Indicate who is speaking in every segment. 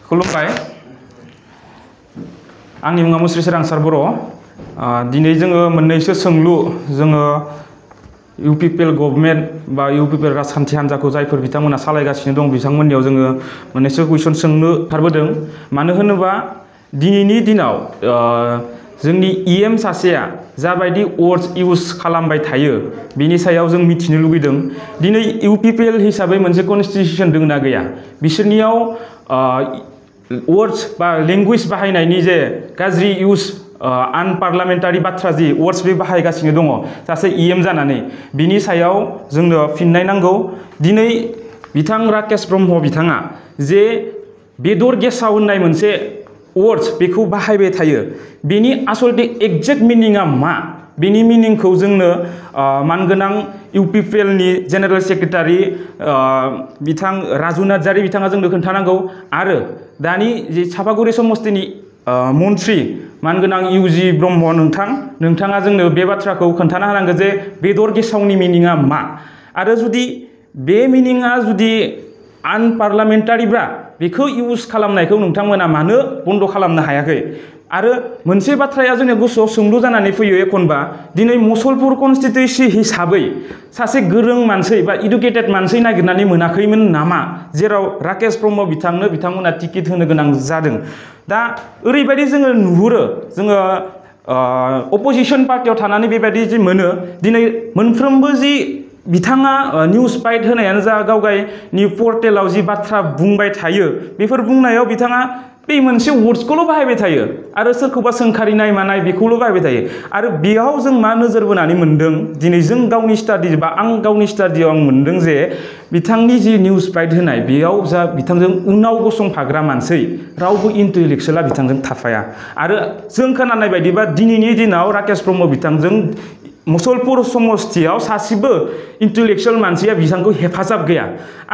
Speaker 1: खुलुमबाय आंनि मुङा मुस्रि सोरांसार बर' दिनै जोङो मोननैसो सोंलु जोङो इउपिपिएल गभर्नमेन्ट बा इउपिपिएल राजखान्थि हान्जाखौ जायफोर बिथांमोना सालायगासिनो दं बिथांमोननियाव जोङो मोननैसो कुइसन सोंनो ओंखारबोदों मानो होनोबा दिनैनि दिनाव जोंनि इएम सासेया जाबायदि वर्ड्स इउज खालामबाय थायो बिनि सायाव जों मिथिनो लुगैदों दिनै इउपिपिएल हिसाबै मोनसे कन्स्टिटिउसन दं ना गैया बिसोरनियाव वर्ड्स बा लेंगुवेज बाहायनायनि जे गाज्रि इउज आनपार्लामेन्टारि बाथ्रा जि वर्ड्स बे बाहायगासिनो दङ सासे इएम जानानै बिनि सायाव जोंनो फिननाय नांगौ दिनै बिथां राकेश ब्रह्म बिथाङा जे बेदर गेसाव होननाय मोनसे वर्ड्स बेखौ बाहायबाय थायो बेनि आसलते एक्जेक्ट मिनिंआ मा बेनि मिनिंखौ जोंनो मानगोनां इउपिपिएलनि जेनेरेल सेक्रेटारि बिथां राजु नार्जारि बिथाङा जोंनो खोन्थानांगौ आरो दानि जे चापागुरि समस्तिनि मन्त्रि मानगोनां इउजि ब्रह्म नोंथाङा जोंनो बे बाथ्राखौ खोन्थाना होनांगौ जे बेदर गेसावनि मिनिंआ मा आरो जुदि बे मिनिंआ जुदि आनपार्लामेन्टारिब्ला बेखौ इउज खालामनायखौ नोंथांमोना मानो बन्द खालामनो हायाखै आरो मोनसे बाथ्राया जोंनि गोसोआव सोंलु जानानै फैयो एखनबा दिनै मुसलपुर कन्स्टिट्युएन्सि हिसाबै सासे गोरों मानसि बा इडुकेटेड मानसि नागिरनानै मोनाखैमोन नामा जेराव राकेश ब्रह्म बिथांमोना टिकेट होनो गोनां जादों दा ओरैबायदि जोङो नुहुरो जोङो अपोजिशन पार्टियाव थानानै बेबायदि जि मोनो दिनै मोनफ्रोमबो जि बिथाङा निउस बाइट होनायानो जा गावगायनि पर्टेलाव जि बाथ्रा बुंबाय थायो बेफोर बुंनायाव बिथाङा बे मोनसे वर्ड्सखौल' बाहायबाय थायो आरो सोरखौबा सोंखारिनाय मानाय बेखौल' बाहायबाय थायो आरो बेयाव जों मा नोजोर बोनानै मोनदों दिनै जों गावनि स्टाडि बा आं गावनि स्टाडियाव आं मोनदों जे बिथांनि जि निउस बाइट होनाय बेयाव जा बिथांजों उनाव गसंफाग्रा मानसि रावबो इन्टेलेक्सुवेला बिथांजों थाफाया आरो जों खोनानाय बायदिबा दिनैनि दिनाव राकेश ब्रह्म बिथांजों मुसलपुर समस्तियाव सासेबो इन्टेलेक्सुवेल मानसिया बिथांखौ हेफाजाब गैया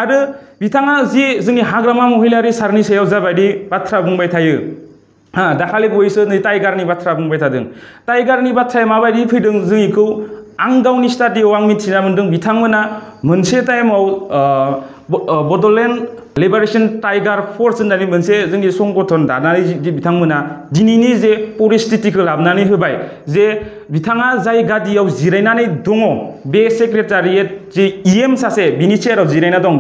Speaker 1: आरो बिथाङा जि जोंनि हाग्रामा महिलारि सारनि सायाव जाबायदि बाथ्रा बुंबाय थायो दाखालि बयसो नै टाइगारनि बाथ्रा बुंबाय थादों टाइगारनि बाथ्राया माबायदि फैदों जों बेखौ आं गावनि स्टाडियाव आं मिथिना मोन्दों बिथांमोना मोनसे टाइमाव बड'लेण्ड लिबारेशन टाइगार फोर्स होननानै मोनसे जोंनि संगठन दानानै बिथांमोना दिनैनि जे परिस्थितिखौ लाबोनानै होबाय जे बिथाङा जाय गादियाव जिरायनानै दङ बे सेक्रेटारियेट जे इएम सासे बिनि चेयाराव जिरायना दं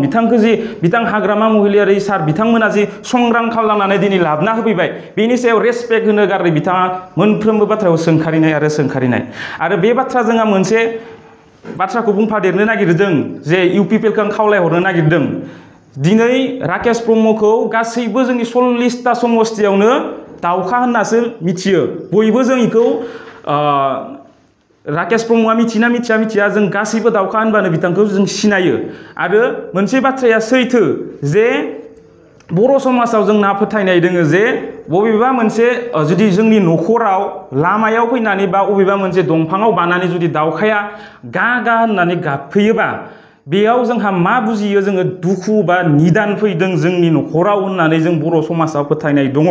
Speaker 1: बिथां हाग्रामा महिलारि सार बिथांमोना जि संग्राम खालामनानै दिनै लाबोना होफैबाय बेनि सायाव रेसपेक्ट होनो गारै बिथाङा मोनफ्रोमबो बाथ्रायाव सोंखारिनाय आरो बे बाथ्रा जोंहा मोनसे बाथ्राखौ बुंफादेरनो नागिरदों जे इउपिपिएलखौ आं खावलायहरनो नागिरदों दिनै राकेश ब्रह्मखौ गासैबो जोंनि 40टा समस्तियावनो दावखा होननासो मिथियो बयबो जों बेखौ राकेश ब्रह्मआ मिथिया जों गासैबो दावखा होनबानो बिथांखौ जों सिनायो आरो मोनसे बाथ्राया सैथो जे बर' समाजाव जोंना फोथायनाय दोङो जे बबेबा मोनसे जुदि जोंनि न'खराव लामायाव फैनानै बा बबेबा मोनसे दंफाङाव बानानै जुदि दावखाया गा होननानै गाबफैयोबा बेयाव जोंहा मा बुजियो जोङो दुखु बा निदान फैदों जोंनि न'खराव होननानै जों बर' समाजाव फोथायनाय दङ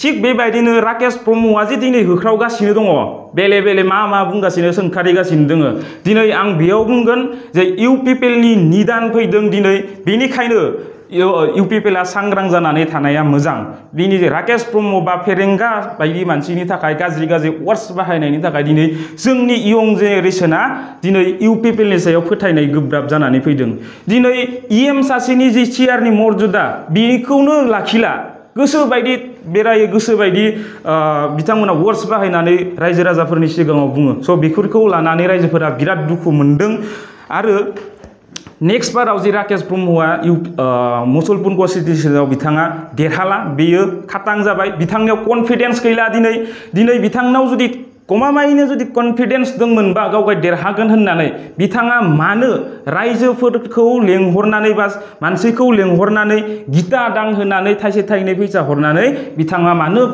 Speaker 1: थिग बेबायदिनो राकेश ब्रह्मआ जे दिनै होख्रावगासिनो दङ बेले मा बुंगासिनो सोंखारिगासिनो दङ दिनै आं बेयाव बुंगोन जे इउपिपिएलनि निदान फैदों दिनै बेनिखायनो इउपिपिएलआ सांग्रां जानानै थानाया मोजां दिनै राकेश ब्रह्म बा फेरेंगा बायदि मानसिनि थाखाय गाज्रि वर्ड्स बाहायनायनि थाखाय दिनै जोंनि इयं जेनेरेशना दिनै इउपिपिएलनि सायाव फोथायनाय गोब्राब जानानै फैदों दिनै इएम सासेनि जि चेयारनि मर्यादा बेखौनो लाखिला गोसोबायदि बेरायो गोसोबायदि बिथांमोना वर्ड्स बाहायनानै रायजो राजाफोरनि सिगाङाव बुङो स' बेफोरखौ लानानै रायजोफोरा बिराद दुखु मोनदों आरो नेक्स्ट बाराव जि राकेश ब्रह्मआ मुसलपुर कन्स्टिटिउसनाव बिथाङा देरहाला बेयो खाटां जाबाय बिथांनियाव कनफिडेन्स गैला दिनै बिथांनाव जुदि गमामायैनो जुदि कनफिडेन्स दंमोन बा गावगाय देरहागोन होननानै बिथाङा मानो रायजोफोरखौ लेंहरनानै बा मानसिखौ लेंहरनानै गिता दांहोनानै थाइसे थाइनै फैसा हरनानै बिथाङा मानो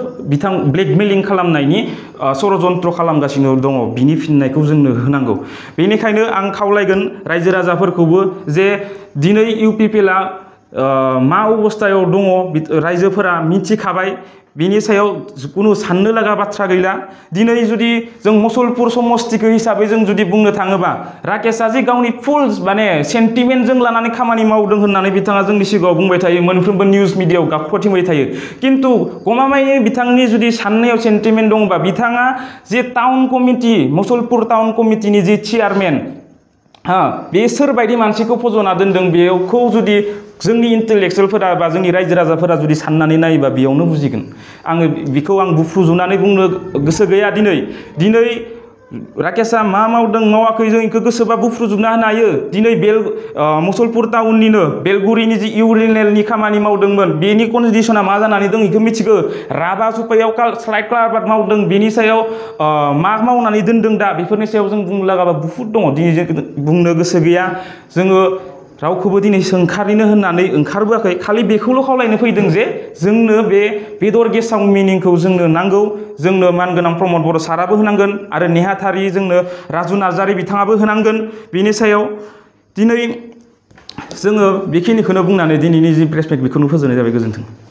Speaker 1: ब्लेकमेलिं खालामनायनि षड़यन्त्र खालामगासिनो दङ बिनि फिननायखौ जोंनो होनांगौ बेनिखायनो आं खावलायगोन रायजो राजाफोरखौबो जे दिनै इउपिपिएलआ मा अबस्थायाव दङ रायजोफोरा मिथिखाबाय बिनि सायाव कुनु साननो लागा बाथ्रा गैला दिनै जुदि जों मुसलपुर समस्तिखौ हिसाबै जों जुदि बुंनो थाङोबा राकेशआ जे गावनि फुल माने सेन्टिमेन्टजों लानानै खामानि मावदों होननानै बिथाङा जोंनि सिगाङाव बुंबाय थायो मोनफ्रोमबो निउस मिडियायाव गाबख्रथिंबाय थायो किन्तु गमामायै बिथांनि जुदि साननायाव सेन्टिमेन्ट दंबा बिथाङा जे टाउन कमिटि मुसलपुर टाउन कमिटिनि जे चेयारमेन बे सोरबायदि मानसिखौ फज'ना दोनदों बेखौ जुदि जोंनि इन्टेलेक्सुयेलफोरा बा जोंनि रायजो राजाफोरा जुदि साननानै नायोबा बेयावनो बुजिगोन आङो बेखौ आं बुफ्रुजुनानै बुंनो गोसो गैया दिनै राकेशआ मा मावदों मावाखै जों बेखौ गोसोबा बुफ्रुजुबना होनो हायो दिनै मुसलपुर टाउननिनो बेलगुरिनि जि इउरिनेलनि खामानि मावदोंमोन बेनि कन्डिसना मा जानानै दं बेखौ मिथिगौ राभा सुपायाव स्लाइड आबाद मावदों बेनि सायाव मा मावनानै दोनदों दा बेफोरनि सायाव जों बुंनो लागाबा बुहुद दङ दिनै जों बुंनो गोसो गैया जोङो रावखौबो दिनै सोंखारिनो होननानै ओंखारबोआखै खालि बेखौल' खावलायनो फैदों जे जोंनो बे बेदर गेसाव मिनिंखौ जोंनो नांगौ जोंनो मानगोनां प्रमद बर' साराबो होनांगोन आरो नेहाथारि जोंनो राजु नार्जारि बिथाङाबो होनांगोन बिनि सायाव दिनै जोङो बेखिनिखौनो बुंनानै दिनैनि जि प्रेस मिट बेखौनो फोजोबनाय जाबाय गोजोन्थों।